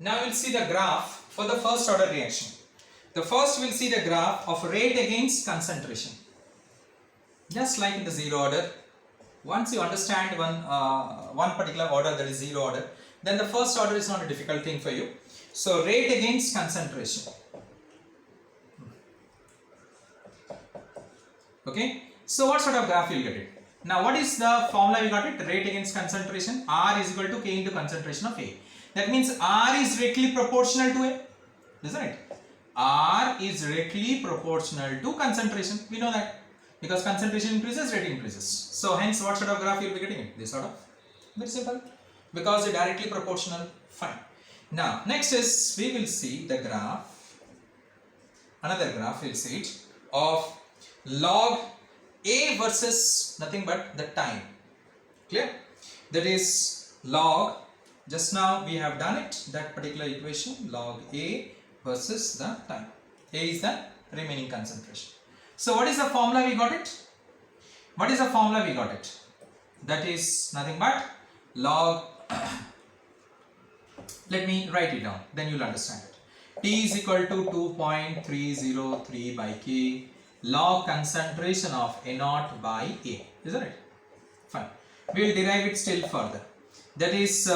Now we'll see the graph for the first order reaction. The first we'll see the graph of rate against concentration. Just like in the zero order, once you understand one particular order, that is zero order, then the first order is not a difficult thing for you. So rate against concentration. Okay, so what sort of graph you'll get it? Now what is the formula we got it? Rate against concentration, R is equal to K into concentration of A. That means R is directly proportional to A, isn't it? R is directly proportional to concentration. We know that because concentration increases, rate increases. So hence what sort of graph you'll be getting it? This sort of. Very simple. Because it's directly proportional. Fine. Now next is we will see the graph. Another graph we'll see it of log A versus nothing but the time. Clear? That is log. Just now we have done it, that particular equation, log A versus the time. A is the remaining concentration. So what is the formula we got it? What is the formula we got it? That is nothing but log, let me write it down, then you will understand it. T is equal to 2.303 by K log concentration of A naught by A, isn't it? Fine. We will derive it still further. That is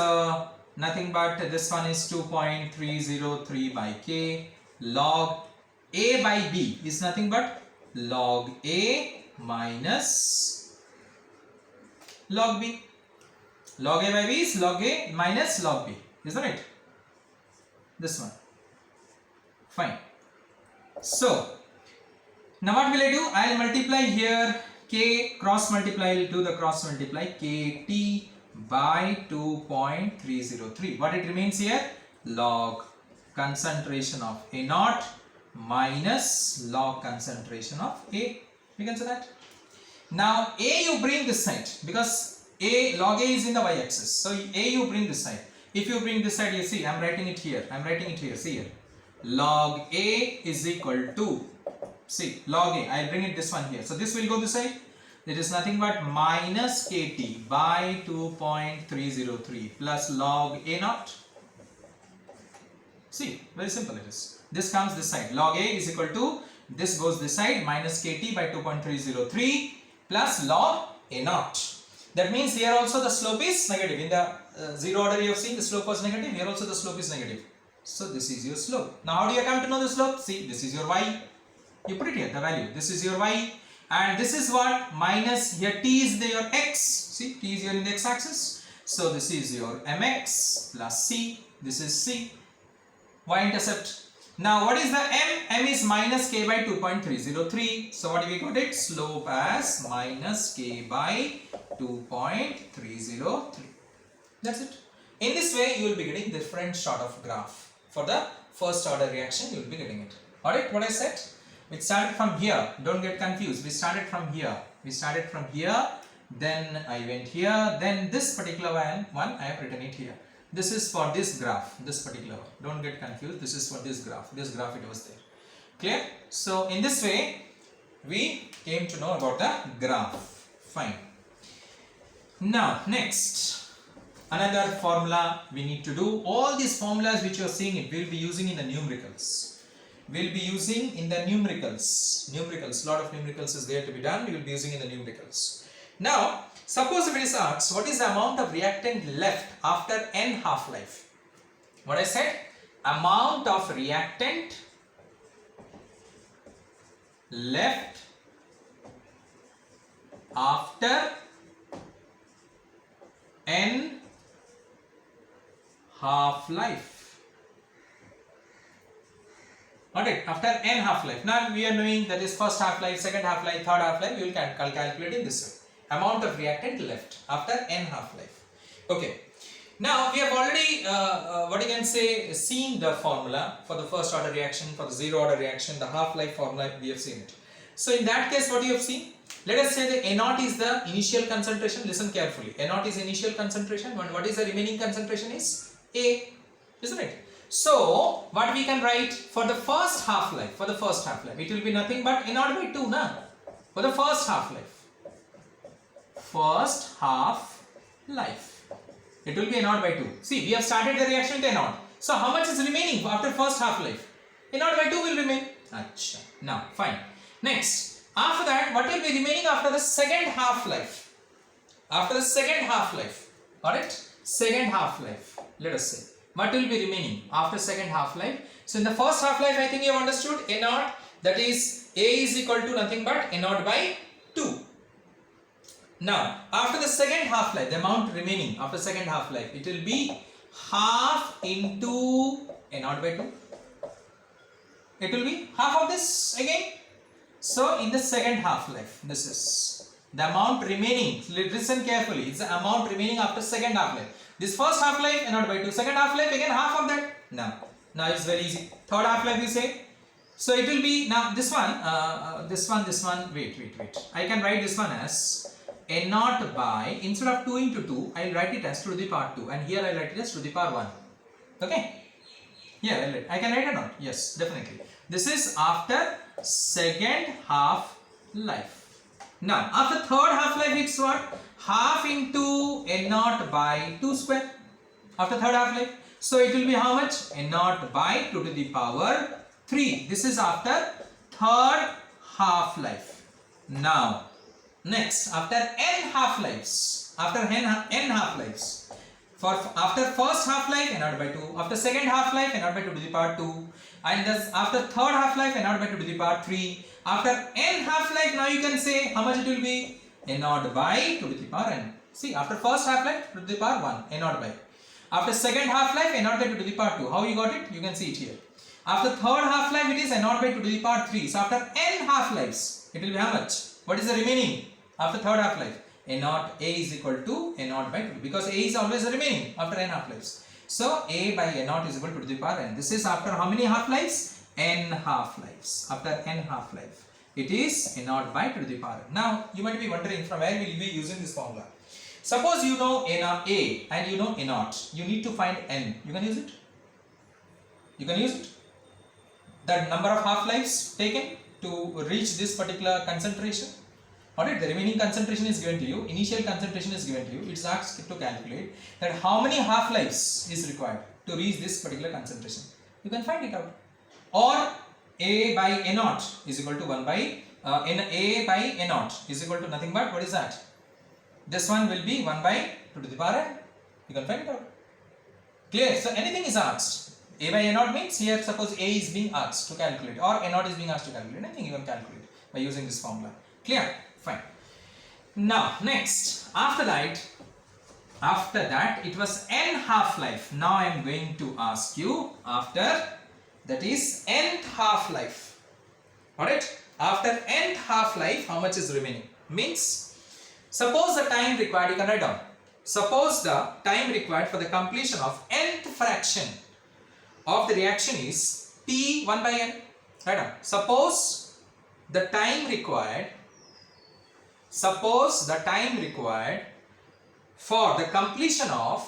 nothing but this one is 2.303 by K log A by B is nothing but log A minus log B. Log A by B is log A minus log B, isn't it? This one. Fine. So now what will I do? I will multiply here K cross multiply, I will do the cross multiply KT by 2.303. What it remains here? Log concentration of A naught minus log concentration of A. We can say that. Now A you bring this side because log A is in the y-axis. So A you bring this side. If you bring this side, you see I am writing it here. See here. Log A is equal to, see, log A. I will bring it this one here. So this will go this side. It is nothing but minus KT by 2.303 plus log A naught. See, very simple it is. This comes this side. Log A is equal to, this goes this side, minus KT by 2.303 plus log A naught. That means here also the slope is negative. In the zero order you have seen the slope was negative. Here also the slope is negative. So this is your slope. Now how do you come to know the slope? See, this is your y. You put it here, the value. This is your y. And this is what? Minus, here t is your x. See, t is here in the x axis. So this is your mx plus c. This is c. Y-intercept. Now what is the m? M is minus k by 2.303. So what do we got it? Slope as minus k by 2.303. That's it. In this way you will be getting different sort of graph. For the first order reaction you will be getting it. Alright, what I said? We started from here, don't get confused. We started from here, then I went here, then this particular one I have written it here. This is for this graph, this particular one. Don't get confused, this is for this graph it was there. Clear? So in this way we came to know about the graph. Fine. Now next, another formula we need to do. All these formulas which you are seeing it, we will be using in the numericals. We'll be using in the numericals. Lot of numericals is there to be done. We will be using in the numericals. Now, suppose if it is asked, what is the amount of reactant left after n half-life? What I said? Amount of reactant left after n half-life. Alright, after n half-life. Now we are knowing that is first half-life, second half-life, third half-life. We will calculate in this way. Amount of reactant left after n half-life. Okay. Now we have already what you can say seen the formula for the first order reaction, for the zero order reaction, the half-life formula we have seen it. So in that case what you have seen? Let us say that A naught is the initial concentration. Listen carefully. A naught is initial concentration. And what is the remaining concentration is A, isn't it? So what we can write for the first half-life, it will be nothing but A naught by 2 now. For the first half-life, it will be A naught by 2. See, we have started the reaction with A naught. So how much is remaining after first half-life? A naught by 2 will remain. Achha. Now fine. Next, after that, what will be remaining after the second half-life? After the second half-life, alright? Second half-life, let us say. What will be remaining after second half-life? So in the first half-life, I think you have understood A naught, that is A is equal to nothing but A naught by 2. Now, after the second half-life, the amount remaining after second half-life, it will be half into A naught by 2. It will be half of this again. So, in the second half-life, this is the amount remaining. Listen carefully. It's the amount remaining after second half-life. This first half-life, A naught by 2. Second half-life, again half of that. Now it's very easy. Third half-life, you say. So, it will be, now this one, wait. I can write this one as A naught by, instead of 2 into 2, I will write it as 2 to the power 2. And here I will write it as 2 to the power 1. Okay? Yeah, I can write a note. Yes, definitely. This is after second half-life. Now, after third half-life, it's what? Half into A naught by 2 square. After third half-life. So, it will be how much? A naught by 2 to the power 3. This is after third half-life. Now, next, after n half-lives. After n half-lives. After first half-life, A naught by 2. After second half-life, A naught by 2 to the power 2. And thus after third half-life, A naught by 2 to the power 3. After n half-life, now you can say how much it will be? A naught by 2 to the power n. See, after first half-life, 2 to the power 1, A naught by. After second half-life, A naught by 2 to the power 2. How you got it? You can see it here. After third half-life, it is A naught by 2 to the power 3. So after n half-lives, it will be how much? What is the remaining after third half-life? A is equal to A naught by 2, because A is always the remaining after n half-lives. So A by A naught is equal to the power n. This is after how many half-lives? N half-lives. After n half-life, it is A naught by 2 to the power n. Now you might be wondering, from where will you be using this formula? Suppose you know A and you know A naught. You need to find n. You can use it. You can use it. The number of half-lives taken to reach this particular concentration. Alright, the remaining concentration is given to you, initial concentration is given to you, it's asked to calculate that how many half-lives is required to reach this particular concentration. You can find it out. Or A by A naught is equal to 1 by, A by A naught is equal to nothing but, what is that? This one will be 1 by 2 to the power n. You can find it out. Clear? So anything is asked. A by A naught means here suppose A is being asked to calculate, or A naught is being asked to calculate. Anything you can calculate by using this formula. Clear? Fine. Now next, after that it was n half-life. Now I am going to ask you after, that is nth half-life. Alright, after nth half-life, how much is remaining? Means, suppose the time required, you can write down. Suppose the time required for the completion of nth fraction of the reaction is T 1 by n. Write down. Suppose the time required for the completion of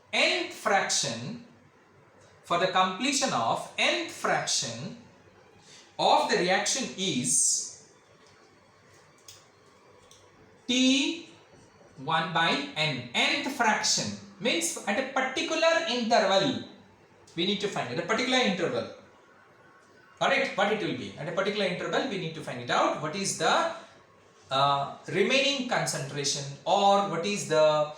nth fraction of the reaction is T 1 by n. Nth fraction means at a particular interval we need to find it. At a particular interval. Alright, what it will be? At a particular interval we need to find it out. What is the remaining concentration, or what is the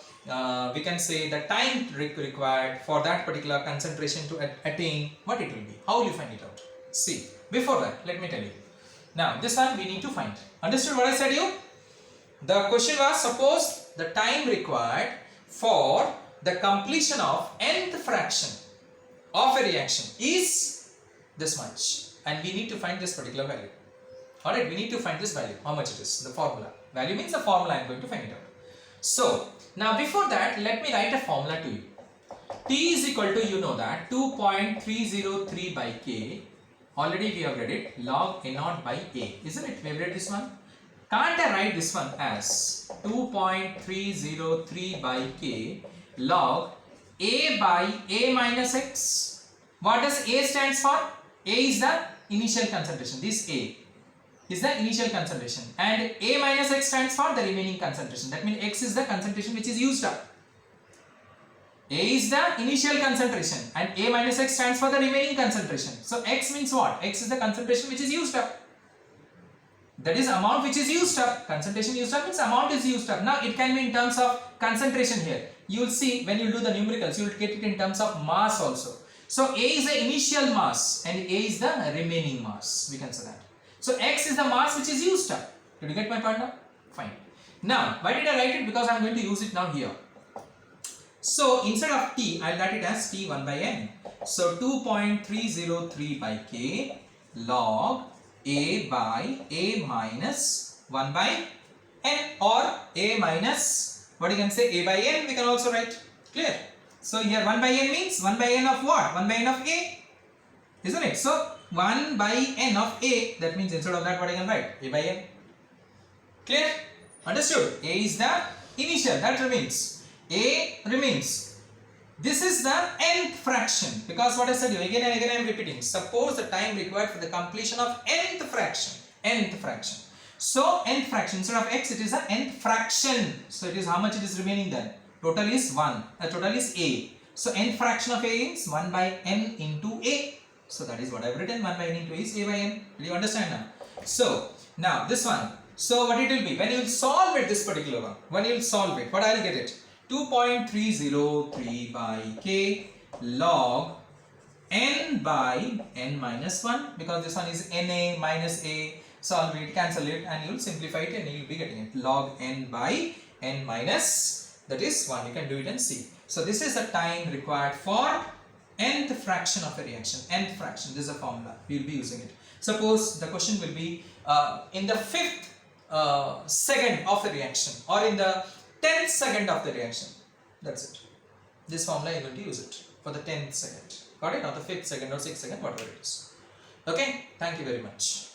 we can say the time required for that particular concentration to attain, what it will be. How will you find it out? See, before that let me tell you. Now this one we need to find. Understood what I said you? The question was, suppose the time required for the completion of nth fraction of a reaction is this much, and we need to find this particular value. Alright, we need to find this value, how much it is, the formula. Value means the formula, I am going to find it out. So, now before that, let me write a formula to you. T is equal to, you know that, 2.303 by K, already we have read it, log A naught by A, isn't it? We have read this one. Can't I write this one as 2.303 by K log A by A minus X? What does A stands for? A is the initial concentration, this A is the initial concentration, and A minus X stands for the remaining concentration. That means X is the concentration which is used up. A is the initial concentration and A minus X stands for the remaining concentration. So X means what? X is the concentration which is used up. That is amount which is used up. Concentration used up means amount is used up. Now it can be in terms of concentration here. You will see when you do the numericals, you will get it in terms of mass also. So A is the initial mass and A is the remaining mass. We can say that. So X is the mass which is used up. Did you get my point now? Fine. Now, why did I write it? Because I am going to use it now here. So instead of T, I will write it as T 1 by N. So 2.303 by K log A by A minus 1 by N, or A minus, what you can say, A by N we can also write. Clear? So here 1 by N means 1 by N of what? 1 by N of A. Isn't it? So 1 by N of A, that means instead of that what I can write? A by N. Clear? Understood? A is the initial, that remains. A remains. This is the nth fraction, because what I said again and again I am repeating. Suppose the time required for the completion of nth fraction. Nth fraction. So nth fraction, instead of X it is a nth fraction. So it is how much it is remaining then? Total is 1. Total is A. So nth fraction of A is 1 by N into A. So that is what I have written. 1 by N into A is A by N. Do you understand now? So now this one. So what it will be? When you will solve it, this particular one. When you will solve it, what I will get it? 2.303 by K log N by N minus 1, because this one is Na minus A. Solve it, cancel it, and you will simplify it and you will be getting it. Log N by N minus, that is 1. You can do it and see. So this is the time required for nth fraction of a reaction. Nth fraction, this is a formula. We will be using it. Suppose the question will be in the 5th second of the reaction, or in the 10th second of the reaction. That's it. This formula you are going to use it for the 10th second. Got it? Or the 5th second or 6th second, whatever it is. Okay? Thank you very much.